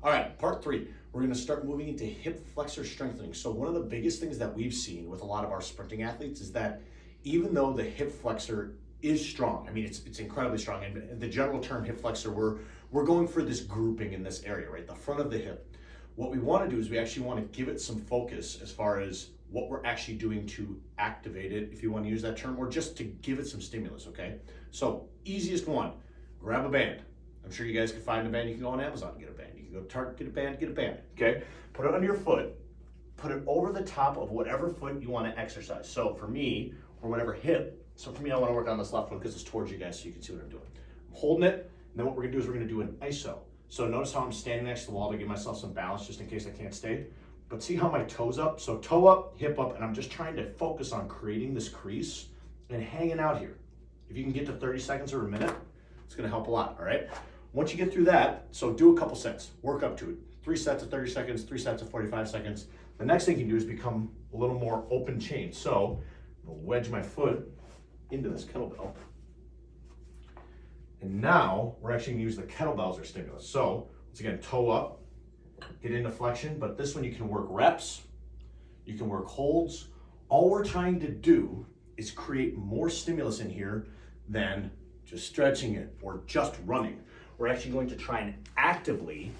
All right, part three, we're gonna start moving into hip flexor strengthening. So one of the biggest things that we've seen with a lot of our sprinting athletes is that even though the hip flexor is strong, I mean, it's incredibly strong, and the general term hip flexor, we're going for this grouping in this area, right? The front of the hip. What we wanna do is we actually wanna give it some focus as far as what we're actually doing to activate it, if you wanna use that term, or just to give it some stimulus, okay? So easiest one, grab a band. I'm sure you guys can find a band. You can go on Amazon and get a band. You can go to Target, get a band, okay? Put it under your foot, put it over the top of whatever foot you want to exercise. So for me, or whatever hip, so for me, I want to work on this left one because it's towards you guys so you can see what I'm doing. I'm holding it, and then what we're gonna do is we're gonna do an ISO. So notice how I'm standing next to the wall to give myself some balance just in case I can't stay. But see how my toe's up? So toe up, hip up, and I'm just trying to focus on creating this crease and hanging out here. If you can get to 30 seconds or a minute, it's gonna help a lot, all right? Once you get through that, so do a couple sets, work up to it. 3 sets of 30 seconds, 3 sets of 45 seconds. The next thing you can do is become a little more open chain. So I'll wedge my foot into this kettlebell. And now we're actually gonna use the kettlebell as our stimulus. So once again, toe up, get into flexion, but this one you can work reps, you can work holds. All we're trying to do is create more stimulus in here than just stretching it or just running. We're actually going to try and actively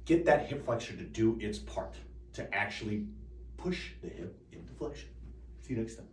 get that hip flexor to do its part, to actually push the hip into flexion. See you next time.